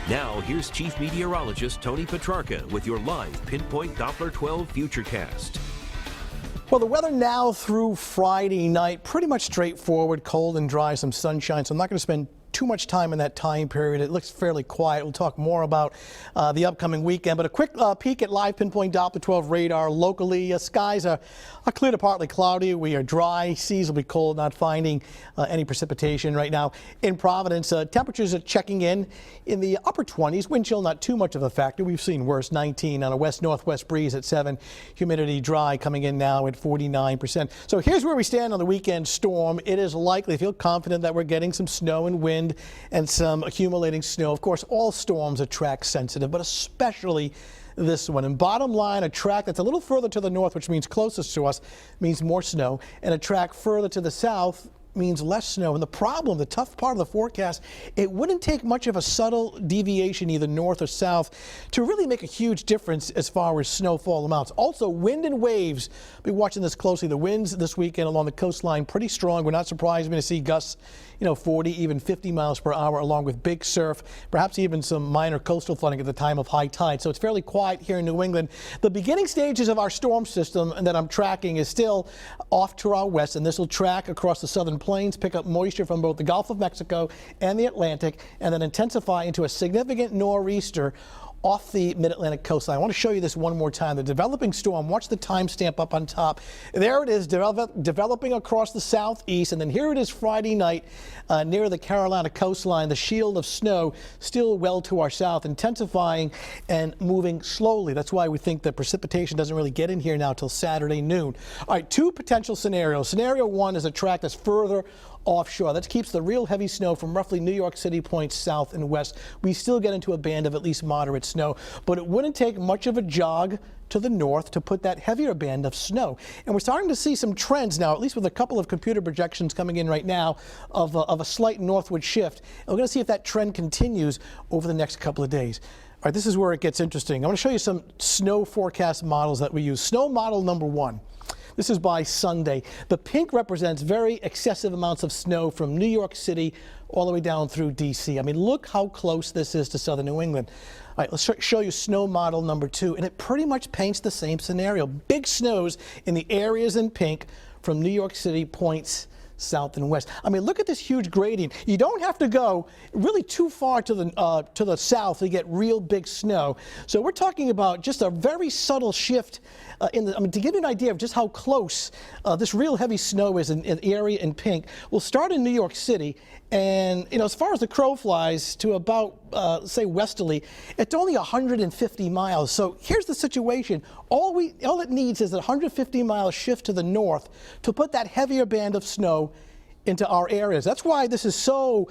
Now, here's Chief Meteorologist Tony Petrarca with your live Pinpoint Doppler 12 Futurecast. Well, the weather now through Friday night, pretty much straightforward, cold and dry, some sunshine, so I'm not going to spend too much time in that time period. It looks fairly quiet. We'll talk more about the upcoming weekend, but a quick peek at live Pinpoint Doppler 12 radar locally. Skies are clear to partly cloudy. We are dry. Seas will be cold, not finding any precipitation right now. In Providence, temperatures are checking in the upper 20s. Wind chill not too much of a factor. We've seen worse, 19 on a west-northwest breeze at 7. Humidity dry coming in now at 49%. So here's where we stand on the weekend storm. It is likely, feel confident that we're getting some snow and wind and some accumulating snow. Of course, all storms are track sensitive, but especially this one. And bottom line, a track that's a little further to the north, which means closest to us, means more snow, and a track further to the south means less snow. And the problem, the tough part of the forecast, it wouldn't take much of a subtle deviation either north or south to really make a huge difference as far as snowfall amounts. Also, wind and waves, be watching this closely. The winds this weekend along the coastline pretty strong. We're not surprised to see gusts 40, even 50 miles per hour, along with big surf, perhaps even some minor coastal flooding at the time of high tide. So it's fairly quiet here in New England. The beginning stages of our storm system that I'm tracking is still off to our west, and this will track across the southern plains, pick up moisture from both the Gulf of Mexico and the Atlantic, and then intensify into a significant nor'easter off the mid-Atlantic coastline. I want to show you this one more time. The developing storm, watch the timestamp up on top. There it is, developing across the southeast, and then here it is Friday night near the Carolina coastline. The shield of snow still well to our south, intensifying and moving slowly. That's why we think the precipitation doesn't really get in here now till Saturday noon. All right, two potential scenarios. Scenario one is a track that's further offshore. That keeps the real heavy snow from roughly New York City points south and west. We still get into a band of at least moderate snow, but it wouldn't take much of a jog to the north to put that heavier band of snow. And we're starting to see some trends now, at least with a couple of computer projections coming in right now, of a slight northward shift. And we're going to see if that trend continues over the next couple of days. All right, this is where it gets interesting. I want to show you some snow forecast models that we use. Snow model number one. This is by Sunday. The pink represents very excessive amounts of snow from New York City all the way down through D.C. I mean, look how close this is to southern New England. All right, let's show you snow model number two, and it pretty much paints the same scenario. Big snows in the areas in pink from New York City points south and west. I mean, look at this huge gradient. You don't have to go really too far to the south to get real big snow. So we're talking about just a very subtle shift to give you an idea of just how close this real heavy snow is in the area in pink. We'll start in New York City, and as far as the crow flies to about say westerly, it's only 150 miles. So here's the situation. All it needs is a 150-mile shift to the north to put that heavier band of snow into our areas. That's why this is so,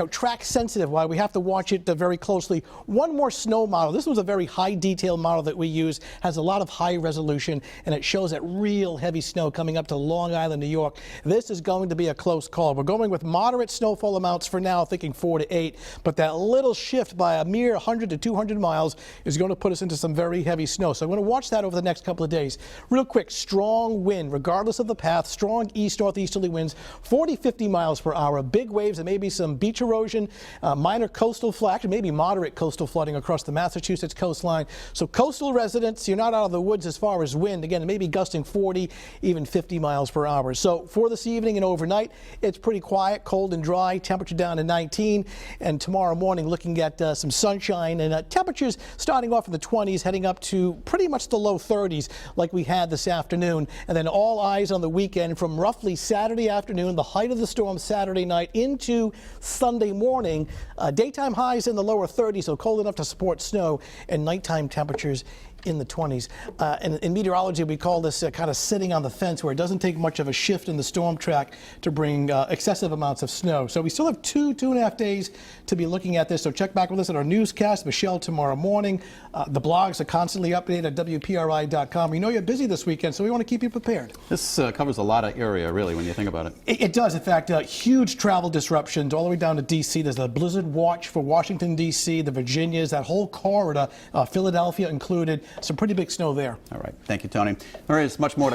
track sensitive, why we have to watch it very closely. One more snow model. This was a very high detail model that we use, has a lot of high resolution, and it shows that real heavy snow coming up to Long Island, New York. This is going to be a close call. We're going with moderate snowfall amounts for now, thinking 4 to 8, but that little shift by a mere 100 to 200 miles is going to put us into some very heavy snow. So I'm going to watch that over the next couple of days. Real quick, strong wind, regardless of the path, strong east-northeasterly winds, 40, 50 miles per hour, big waves, and maybe some beach erosion, minor coastal flooding, maybe moderate coastal flooding across the Massachusetts coastline. So coastal residents, you're not out of the woods as far as wind. Again, maybe gusting 40, even 50 miles per hour. So for this evening and overnight, it's pretty quiet, cold and dry, temperature down to 19. And tomorrow morning, looking at some sunshine and temperatures starting off in the 20s, heading up to pretty much the low 30s like we had this afternoon. And then all eyes on the weekend from roughly Saturday afternoon, the height of the storm Saturday night into Sunday morning. Daytime highs in the lower 30s, so cold enough to support snow, and nighttime temperatures in the 20s. And in meteorology, we call this kind of sitting on the fence, where it doesn't take much of a shift in the storm track to bring excessive amounts of snow. So we still have 2.5 days to be looking at this. So check back with us at our newscast, Michelle, tomorrow morning. The blogs are constantly updated at WPRI.com. We know you're busy this weekend, so we want to keep you prepared. This covers a lot of area, really, when you think about it. It does. In fact, huge travel disruptions all the way down to D.C. There's a blizzard watch for Washington, D.C., the Virginias, that whole corridor, Philadelphia included. Some pretty big snow there. All right. Thank you, Tony. There is much more to